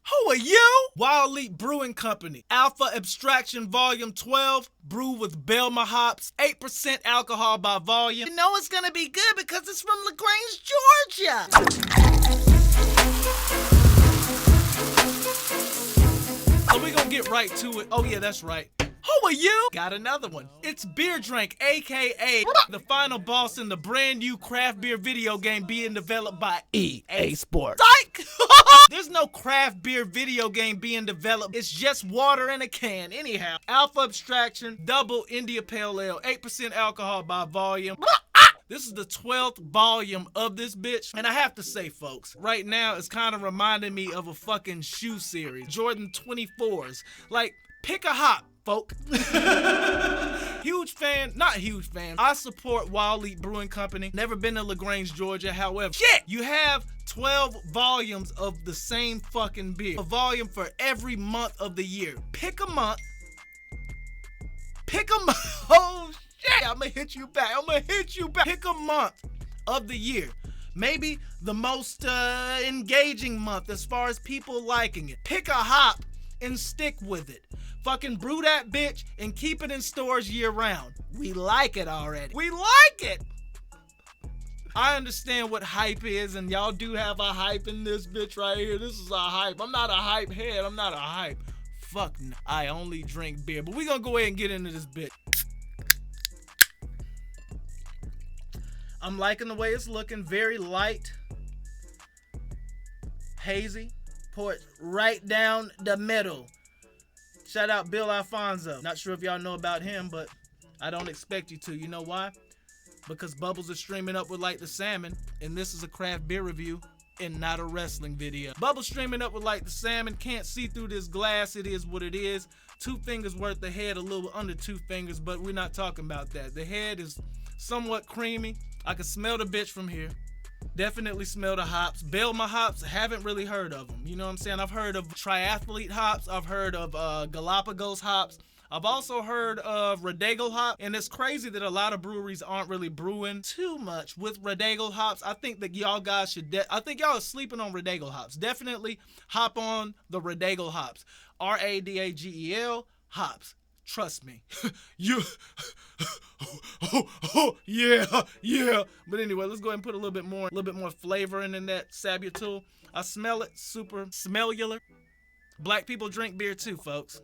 Who are you? Wild Leap Brewing Company. Alpha Abstraction Volume 12. Brew with Belma hops. 8% alcohol by volume. You know it's gonna be good because it's from LaGrange, Georgia. So we gonna get right to it. Oh yeah, that's right. Who are you? Got another one. It's Beer Drink, aka the final boss in the brand new craft beer video game being developed by EA Sports. Psych! There's no craft beer video game being developed. It's just water in a can. Anyhow, Alpha Abstraction, double India Pale Ale, 8% alcohol by volume. This is the 12th volume of this bitch. And I have to say, folks, right now it's kind of reminding me of a fucking shoe series. Jordan 24s. Like, pick a hop, folk. Huge fan, not huge fan. I support Wild Leap Brewing Company. Never been to LaGrange, Georgia. However, shit, you have 12 volumes of the same fucking beer. A volume for every month of the year. Pick a month. Pick a month. Oh, shit. I'm gonna hit you back. Pick a month of the year. Maybe the most engaging month as far as people liking it. Pick a hop and stick with it. Fucking brew that bitch and keep it in stores year round. We like it already. We like it! I understand what hype is, and y'all do have a hype in this bitch right here. This is a hype. I'm not a hype head. I'm not a hype. Fuck no. I only drink beer. But we gonna go ahead and get into this bitch. I'm liking the way it's looking. Very light. Hazy. Pour it right down the middle. Shout out Bill Alfonso. Not sure if y'all know about him, but I don't expect you to. You know why? Because bubbles are streaming upward like the salmon, and this is a craft beer review and not a wrestling video. Bubbles streaming upward like the salmon. Can't see through this glass. It is what it is. 2 fingers worth of head, a little under 2 fingers, but we're not talking about that. The head is somewhat creamy. I can smell the bitch from here. Definitely smell the hops. Belma hops, haven't really heard of them. You know what I'm saying? I've heard of triathlete hops. I've heard of Galapagos hops. I've also heard of Rodego hop. And it's crazy that a lot of breweries aren't really brewing too much with Rodego hops. I think that y'all guys should, I think y'all are sleeping on Rodego hops. Definitely hop on the Rodego hops. RADAGEL hops. Trust me. Yeah. But anyway, let's go ahead and put a little bit more flavor in that Sabutul. I smell it, super smellular. Black people drink beer too, folks.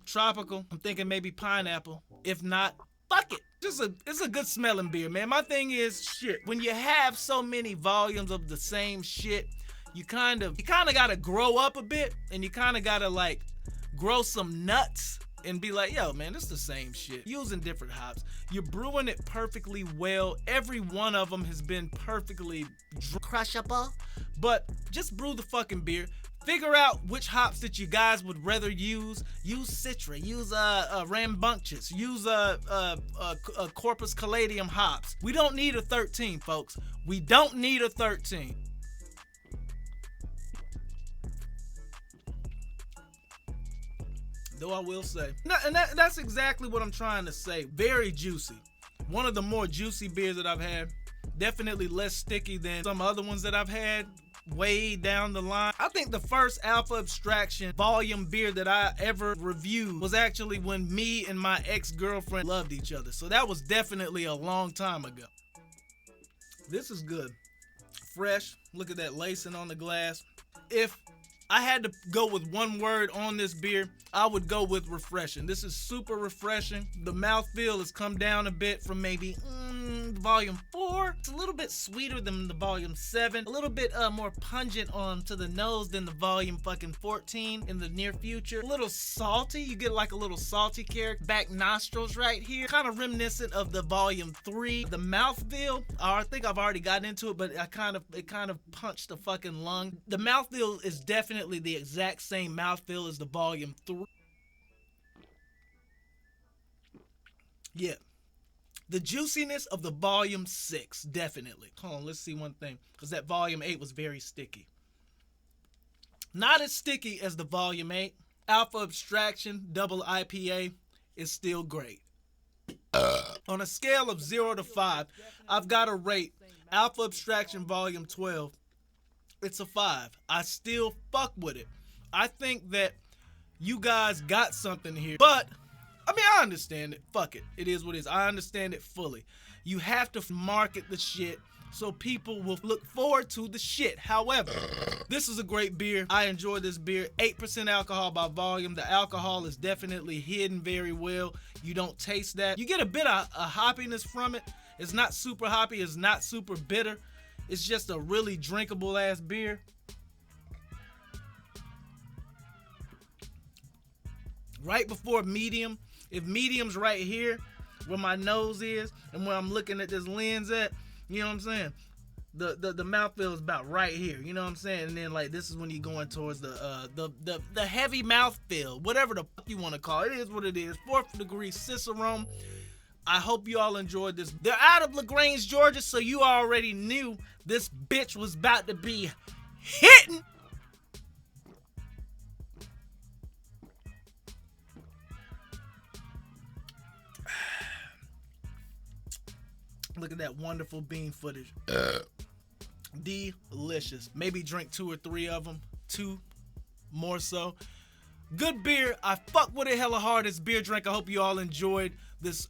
Tropical. I'm thinking maybe pineapple. If not, fuck it. It's a good smelling beer, man. My thing is, shit, when you have so many volumes of the same shit, you kind of gotta grow up a bit, and you kind of gotta like grow some nuts and be like, yo, man, this is the same shit. Using different hops. You're brewing it perfectly well. Every one of them has been perfectly crushable. But just brew the fucking beer. Figure out which hops that you guys would rather use. Use Citra. Use Rambunctious. Use Corpus Caladium hops. We don't need a 13, folks. We don't need a 13. Though I will say, and that's exactly what I'm trying to say. Very juicy. One of the more juicy beers that I've had. Definitely less sticky than some other ones that I've had way down the line. I think the first Alpha Abstraction volume beer that I ever reviewed was actually when me and my ex-girlfriend loved each other. So that was definitely a long time ago. This is good. Fresh. Look at that lacing on the glass. If I had to go with one word on this beer, I would go with refreshing. This is super refreshing. The mouthfeel has come down a bit from maybe volume 4. It's a little bit sweeter than the volume 7. A little bit more pungent on to the nose than the volume fucking 14 in the near future. A little salty. You get like a little salty character. Back nostrils right here. Kind of reminiscent of the volume 3. The mouthfeel, I think I've already gotten into it, but it kind of punched the fucking lung. The mouthfeel is definitely the exact same mouthfeel as the volume 3. Yeah. The juiciness of the volume 6, definitely. Hold on, let's see one thing. Because that volume 8 was very sticky. Not as sticky as the volume 8. Alpha Abstraction double IPA is still great. On a scale of 0 to 5, I've got to rate Alpha Abstraction Volume 12 it's a 5. I still fuck with it. I think that you guys got something here, but I mean, I understand it. Fuck it. It is what it is. I understand it fully. You have to market the shit so people will look forward to the shit. However, this is a great beer. I enjoy this beer. 8% alcohol by volume. The alcohol is definitely hidden very well. You don't taste that. You get a bit of a hoppiness from it. It's not super hoppy. It's not super bitter. It's just a really drinkable ass beer. Right before medium. If medium's right here, where my nose is, and where I'm looking at this lens at, you know what I'm saying? The mouthfeel is about right here, you know what I'm saying? And then like this is when you're going towards the heavy mouthfeel, whatever the fuck you want to call it. It is what it is. 4th degree Cicerone. I hope you all enjoyed this. They're out of LaGrange, Georgia, so you already knew this bitch was about to be hitting. Look at that wonderful bean footage. Delicious. Maybe drink 2 or 3 of them. 2 more so. Good beer. I fuck with it hella hard. It's Beer Drink. I hope you all enjoyed this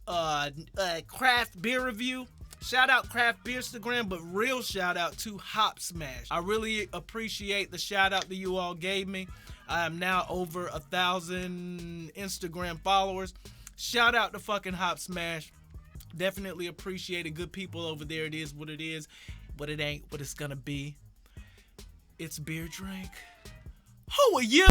craft beer review. Shout out Craft Beer Instagram, but real shout out to Hop Smash. I really appreciate the shout out that you all gave me. I am now over 1,000 Instagram followers. Shout out to fucking Hop Smash. Definitely appreciate it. Good people over there. It is what it is, but it ain't what it's gonna be. It's Beer Drink. Who are you?